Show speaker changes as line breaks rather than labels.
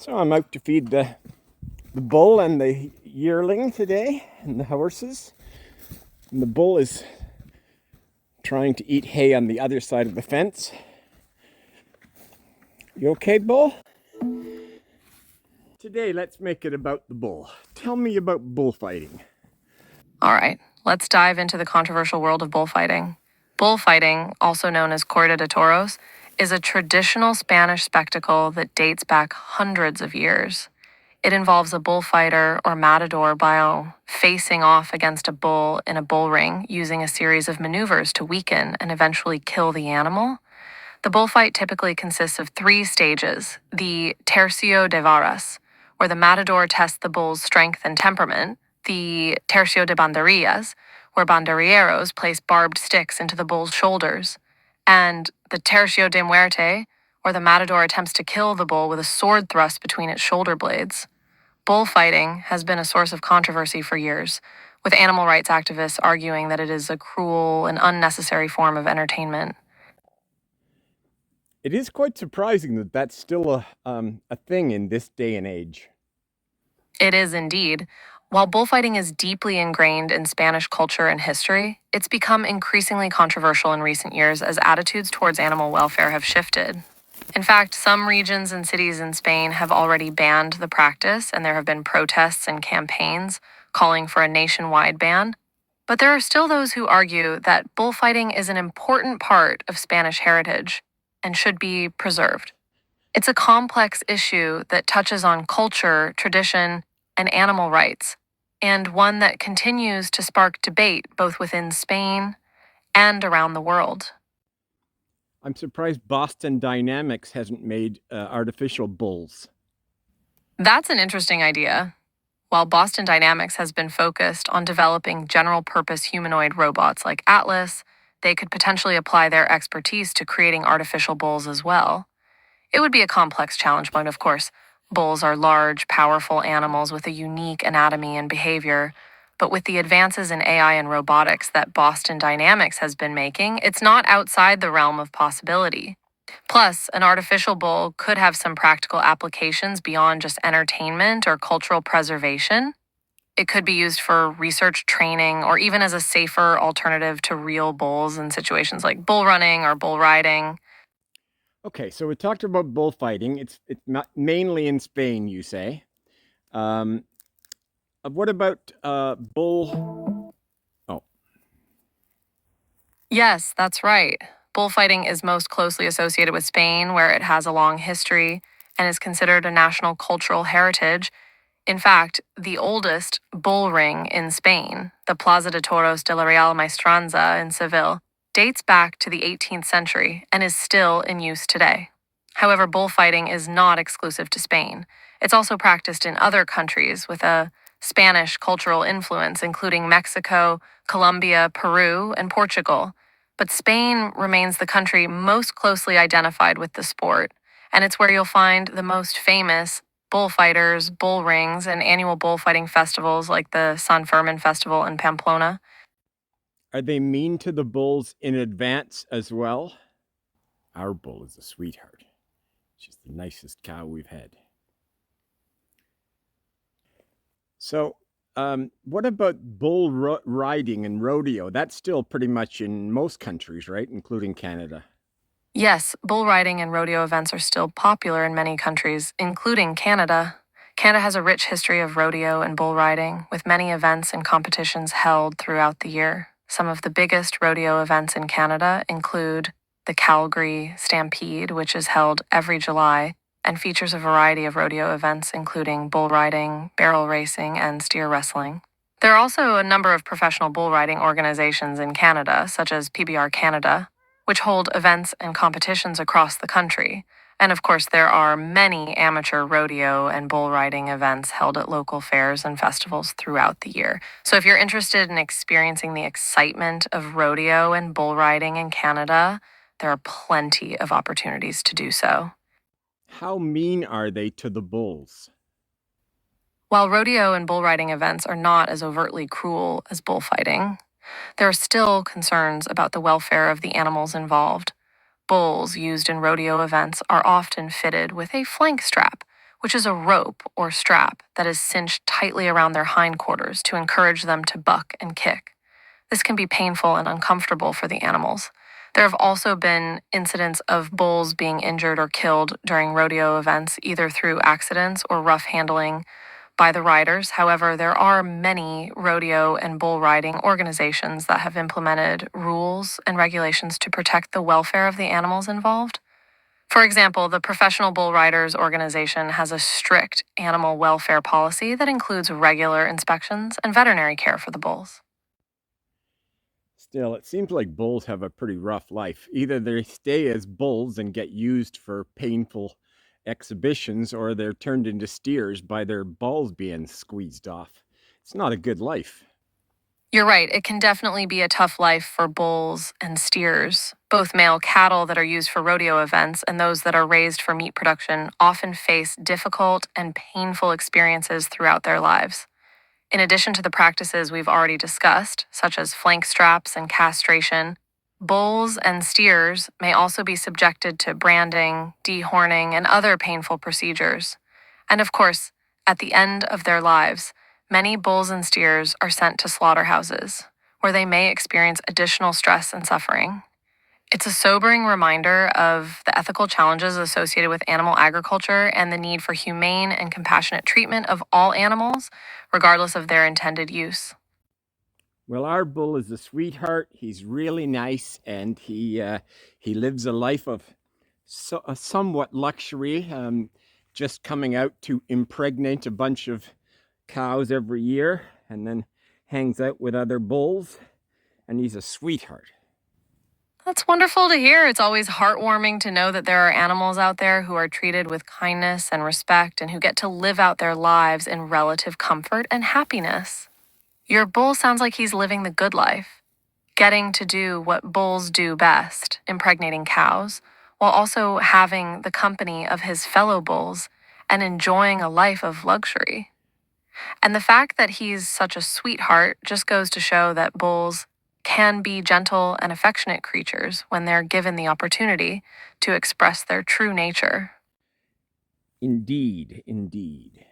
So I'm out to feed the bull and the yearling today, and the horses. And the bull is trying to eat hay on the other side of the fence. You okay, bull? Today, let's make it about the bull. Tell me about bullfighting.
All right, let's dive into the controversial world of bullfighting. Bullfighting, also known as corrida de toros, is a traditional Spanish spectacle that dates back hundreds of years. It involves a bullfighter or matador facing off against a bull in a bull ring using a series of maneuvers to weaken and eventually kill the animal. The bullfight typically consists of 3 stages: the tercio de varas, where the matador tests the bull's strength and temperament; the tercio de banderillas, where banderilleros place barbed sticks into the bull's shoulders; and the tercio de muerte, where the matador attempts to kill the bull with a sword thrust between its shoulder blades. Bullfighting has been a source of controversy for years, with animal rights activists arguing that it is a cruel and unnecessary form of entertainment.
It is quite surprising that that's still a thing in this day and age.
It is indeed. While bullfighting is deeply ingrained in Spanish culture and history, it's become increasingly controversial in recent years as attitudes towards animal welfare have shifted. In fact, some regions and cities in Spain have already banned the practice, and there have been protests and campaigns calling for a nationwide ban. But there are still those who argue that bullfighting is an important part of Spanish heritage and should be preserved. It's a complex issue that touches on culture, tradition, and animal rights, and one that continues to spark debate both within Spain and around the world.
I'm surprised Boston Dynamics hasn't made artificial bulls.
That's an interesting idea. While Boston Dynamics has been focused on developing general purpose humanoid robots like Atlas, they could potentially apply their expertise to creating artificial bulls as well. It would be a complex challenge, but of course, bulls are large, powerful animals with a unique anatomy and behavior. But with the advances in AI and robotics that Boston Dynamics has been making, it's not outside the realm of possibility. Plus, an artificial bull could have some practical applications beyond just entertainment or cultural preservation. It could be used for research training or even as a safer alternative to real bulls in situations like bull running or bull riding.
Okay, so we talked about bullfighting. It's not mainly in Spain, you say. Um, what about bull? Oh,
Yes, that's right. Bullfighting is most closely associated with Spain, where it has a long history and is considered a national cultural heritage. In fact, the oldest bull ring in Spain, the Plaza de Toros de la Real Maestranza in Seville, dates back to the 18th century and is still in use today. However, bullfighting is not exclusive to Spain. It's also practiced in other countries with a Spanish cultural influence, including Mexico, Colombia, Peru, and Portugal. But Spain remains the country most closely identified with the sport, and it's where you'll find the most famous bullfighters, bull rings, and annual bullfighting festivals like the San Fermin Festival in Pamplona.
are they mean to the bulls in advance as well? Our bull is a sweetheart. She's the nicest cow we've had. So, what about bull riding and rodeo? That's still pretty much in most countries, right? Including Canada.
Yes, bull riding and rodeo events are still popular in many countries, including Canada. Canada has a rich history of rodeo and bull riding, with many events and competitions held throughout the year. Some of the biggest rodeo events in Canada include the Calgary Stampede, which is held every July and features a variety of rodeo events, including bull riding, barrel racing, and steer wrestling. There are also a number of professional bull riding organizations in Canada, such as PBR Canada, which hold events and competitions across the country. And of course, there are many amateur rodeo and bull riding events held at local fairs and festivals throughout the year. So if you're interested in experiencing the excitement of rodeo and bull riding in Canada, there are plenty of opportunities to do so.
How mean are they to the bulls?
While rodeo and bull riding events are not as overtly cruel as bullfighting, there are still concerns about the welfare of the animals involved. Bulls used in rodeo events are often fitted with a flank strap, which is a rope or strap that is cinched tightly around their hindquarters to encourage them to buck and kick. This can be painful and uncomfortable for the animals. There have also been incidents of bulls being injured or killed during rodeo events, either through accidents or rough handling by the riders. However, there are many rodeo and bull riding organizations that have implemented rules and regulations to protect the welfare of the animals involved. For example, the Professional Bull Riders Organization has a strict animal welfare policy that includes regular inspections and veterinary care for the bulls.
Still, it seems like bulls have a pretty rough life. Either they stay as bulls and get used for painful exhibitions, or they're turned into steers by their balls being squeezed off. It's not a good life.
You're right, it can definitely be a tough life for bulls and steers. Both male cattle that are used for rodeo events and those that are raised for meat production often face difficult and painful experiences throughout their lives. In addition to the practices we've already discussed, such as flank straps and castration, bulls and steers may also be subjected to branding, dehorning, and other painful procedures. And of course, at the end of their lives, many bulls and steers are sent to slaughterhouses, where they may experience additional stress and suffering. It's a sobering reminder of the ethical challenges associated with animal agriculture and the need for humane and compassionate treatment of all animals, regardless of their intended use.
Well, our bull is a sweetheart. He's really nice, and he lives a life of a somewhat luxury, just coming out to impregnate a bunch of cows every year, and then hangs out with other bulls, and he's a sweetheart.
That's wonderful to hear. It's always heartwarming to know that there are animals out there who are treated with kindness and respect and who get to live out their lives in relative comfort and happiness. Your bull sounds like he's living the good life, getting to do what bulls do best, impregnating cows, while also having the company of his fellow bulls and enjoying a life of luxury. And the fact that he's such a sweetheart just goes to show that bulls can be gentle and affectionate creatures when they're given the opportunity to express their true nature.
Indeed, indeed.